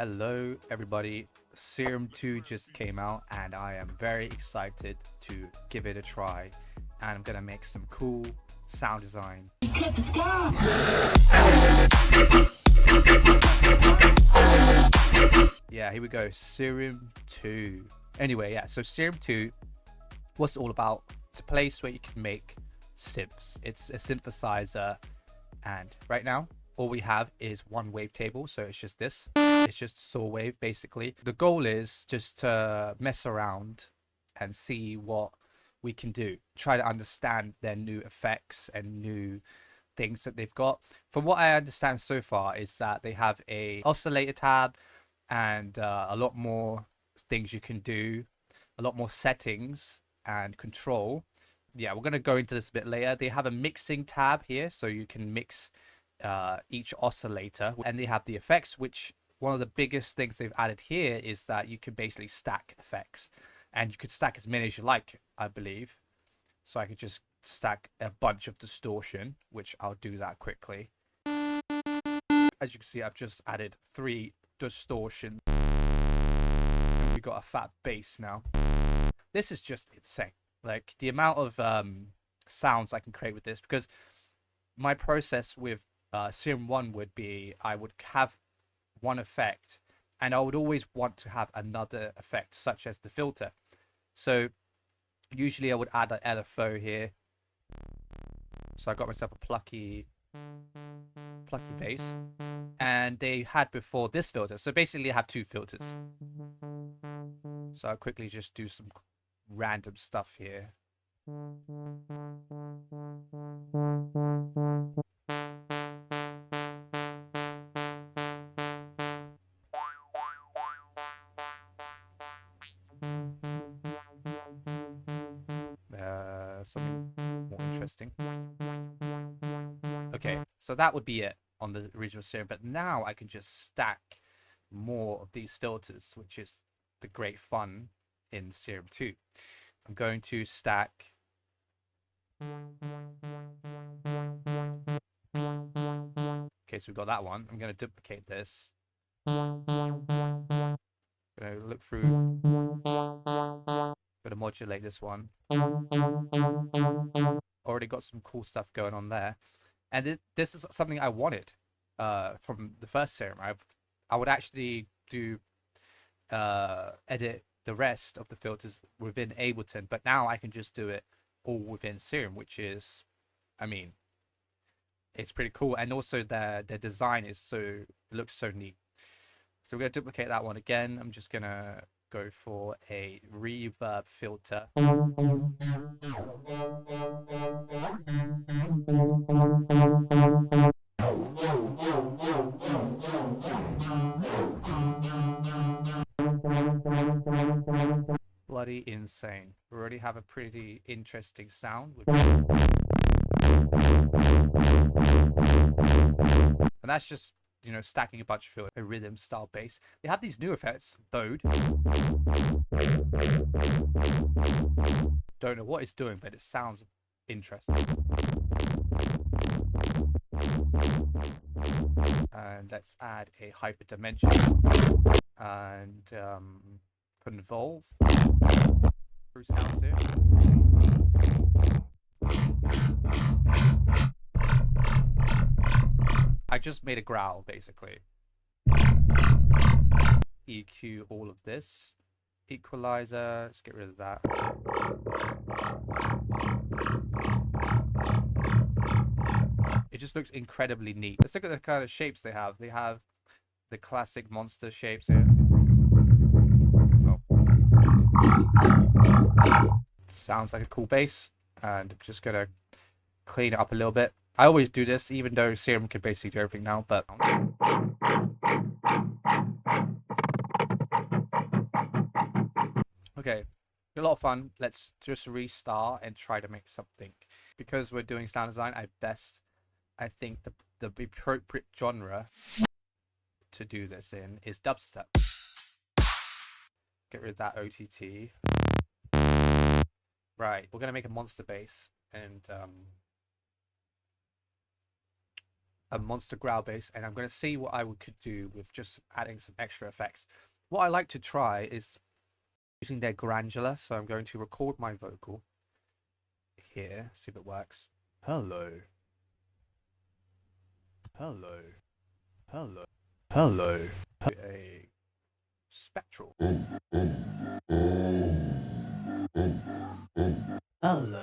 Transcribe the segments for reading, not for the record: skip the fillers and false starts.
Hello everybody, Serum 2 just came out and I am very excited to give it a try, and I'm gonna make some cool sound design. Yeah, here we go, Serum 2. Anyway, yeah, so Serum 2, what's it all about? It's a place where you can make synths. It's a synthesizer, and right now all we have is one wavetable, so it's just this. It's just saw wave basically. The goal is just to mess around and see what we can do. Try to understand their new effects and new things that they've got. From what I understand so far is that they have a oscillator tab and a lot more things you can do, a lot more settings and control. Yeah, we're going to go into this a bit later. They have a mixing tab here, so you can mix each oscillator, and they have the effects, which one of the biggest things they've added here is that you can basically stack effects, and you could stack as many as you like, I believe. So I could just stack a bunch of distortion, which I'll do that quickly. As you can see, I've just added 3 distortion, and we got a fat bass now. This is just insane, like the amount of sounds I can create with this, because my process with Serum 1 would be I would have one effect and I would always want to have another effect, such as the filter. So usually I would add an LFO here, so I got myself a plucky bass, and they had before this filter, so basically I have 2 filters. So I'll quickly just do some random stuff here. Something more interesting. Okay, so that would be it on the original Serum, but now I can just stack more of these filters, which is the great fun in Serum 2. I'm going to stack okay, so we've got that one. I'm going to duplicate this. I'm going to look through, going to modulate this one. Already got some cool stuff going on there, and this is something I wanted from the first Serum. I would actually do edit the rest of the filters within Ableton, but now I can just do it all within Serum, which is, I mean, it's pretty cool. And also their design is it looks so neat. So we're going to duplicate that one again. I'm just going to go for a reverb filter. Bloody insane. We already have a pretty interesting sound. And that's just, you know, stacking a bunch of filters, a rhythm style bass. They have these new effects, bode. Don't know what it's doing, but it sounds interesting. And let's add a hyper dimension and convolve through sounds here. I just made a growl basically. EQ all of this. Equalizer, let's get rid of that. It just looks incredibly neat. Let's look at the kind of shapes they have. They have the classic monster shapes here. Oh. Sounds like a cool bass, and I'm just gonna clean it up a little bit. I always do this, even though Serum can basically do everything now, but okay, a lot of fun. Let's just restart and try to make something. Because we're doing sound design, I think the appropriate genre to do this in is dubstep. Get rid of that OTT. Right, we're gonna make a monster bass, and a monster growl bass, and I'm going to see what I could do with just adding some extra effects. What I like to try is using their granular, so I'm going to record my vocal here, see if it works. Hello. Hello. Hello. Hello. A spectral. Hello.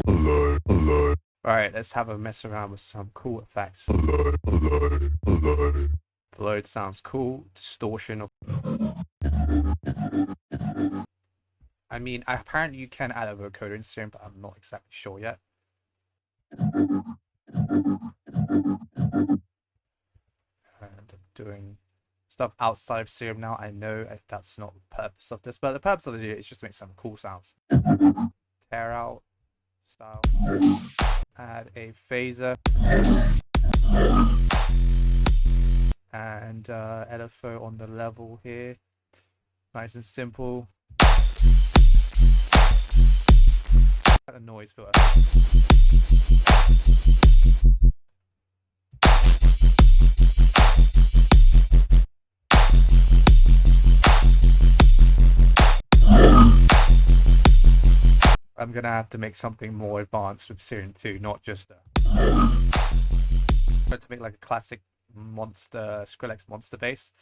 Hello. Hello. Alright, let's have a mess around with some cool effects. Hello. Hello. Hello. Bloat sounds cool. Distortion of. I mean, apparently you can add a vocoder in Serum, but I'm not exactly sure yet. And I'm doing stuff outside of Serum now. I know that's not the purpose of this, but the purpose of it is just to make some cool sounds. Tear out style. Add a phaser. And LFO on the level here. Nice and simple. A noise filter. I'm gonna have to make something more advanced with Serum 2, not just to make like a classic monster Skrillex monster bass.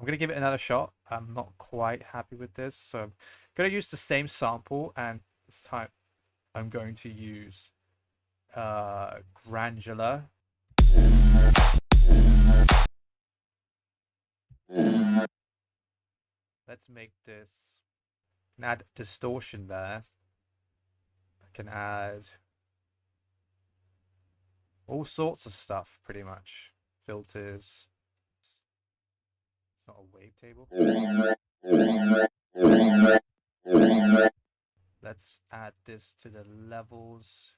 I'm gonna give it another shot. I'm not quite happy with this, so I'm gonna use the same sample, and this time I'm going to use granular. Let's make this. I can add distortion there. I can add all sorts of stuff, pretty much. Filters. It's not a wavetable. Let's add this to the levels.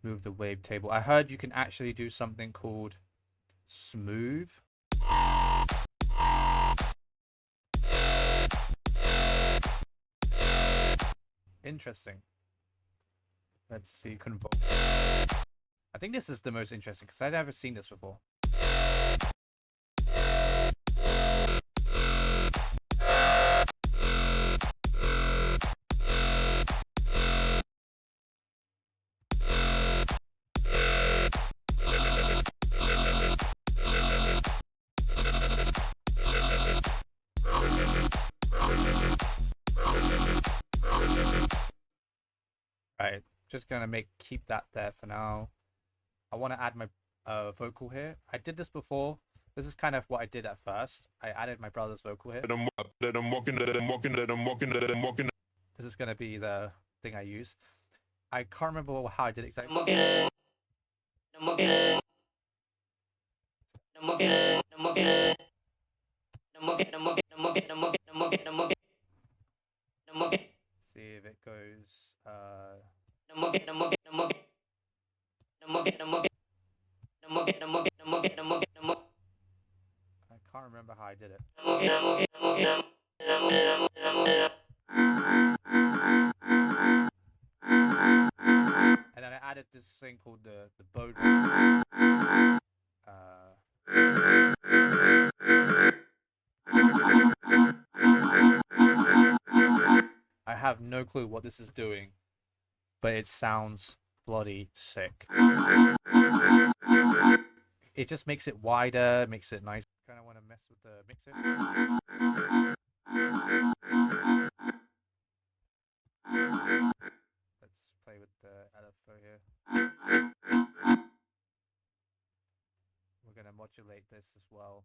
Move the wavetable. I heard you can actually do something called smooth. Interesting. Let's see, convol. I think this is the most interesting because I've never seen this before. Right, just gonna keep that there for now. I want to add my vocal here. I did this before. This is kind of what I did at first. I added my brother's vocal here. This is gonna be the thing I use. I can't remember how I did it exactly. See if it goes. I can't remember how I did it. And then I added this thing called the bow. I have no clue what this is doing, but it sounds bloody sick. It just makes it wider, makes it nice. Kind of want to mess with the mixer. Let's play with the LFO here. We're going to modulate this as well.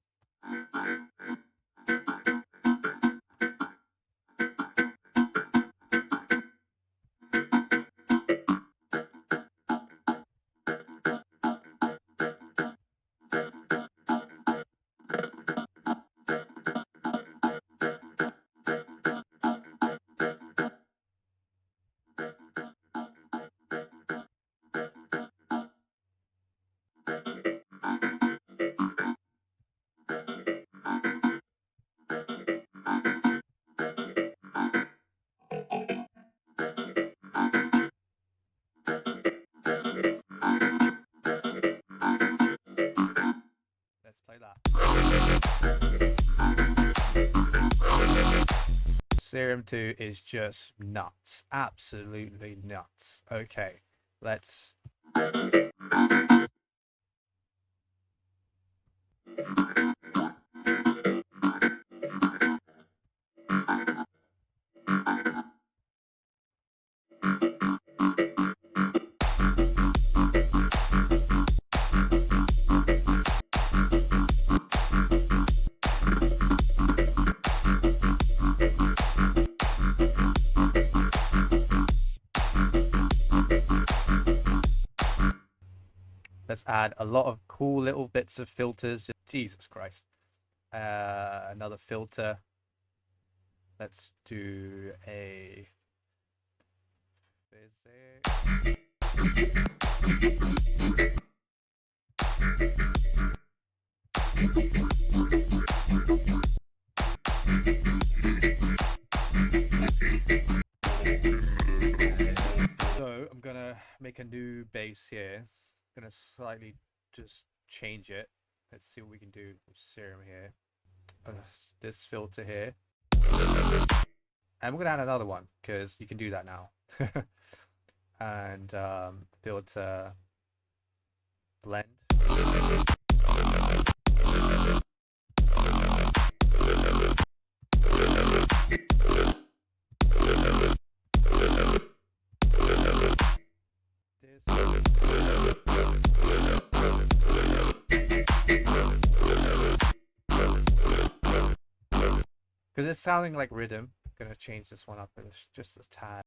Serum 2 is just nuts. Absolutely nuts. Okay, let's... Let's add a lot of cool little bits of filters. Jesus Christ. Another filter. Let's do a physics. So I'm gonna make a new bass here. I'm gonna slightly just change it. Let's see what we can do with Serum here. This filter here. And we're gonna add another one because you can do that now. And filter blend. Because it's sounding like Riddim. I'm gonna change this one up just a tad.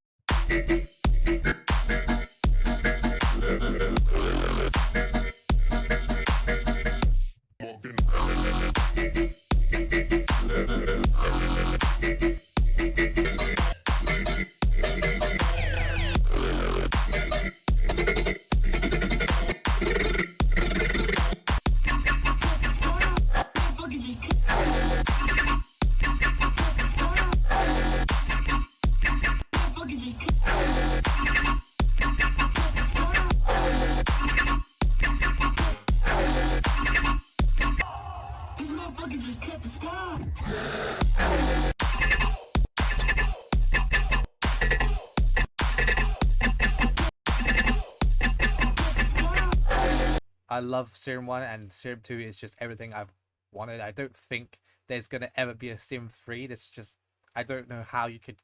I love Serum 1 and Serum 2 is just everything I've wanted. I don't think there's gonna ever be a Serum 3. This is just, I don't know how you could,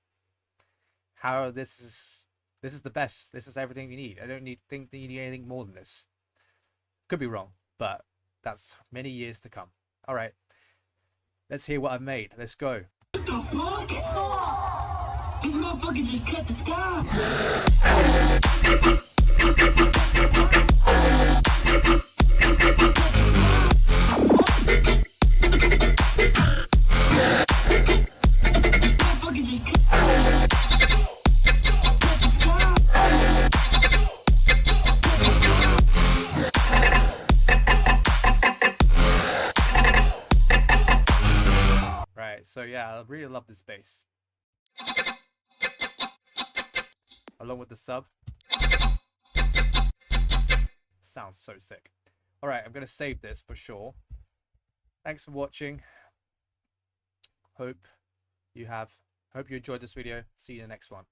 how this is the best. This is everything you need. I don't think that you need anything more than this. Could be wrong, but that's many years to come. All right, let's hear what I've made. Let's go. What the fuck? This motherfucker just cut the sky. Right, so yeah, I really love this bass. Along with the sub. Sounds so sick. All right, I'm going to save this for sure. Thanks for watching. Hope you enjoyed this video. See you in the next one.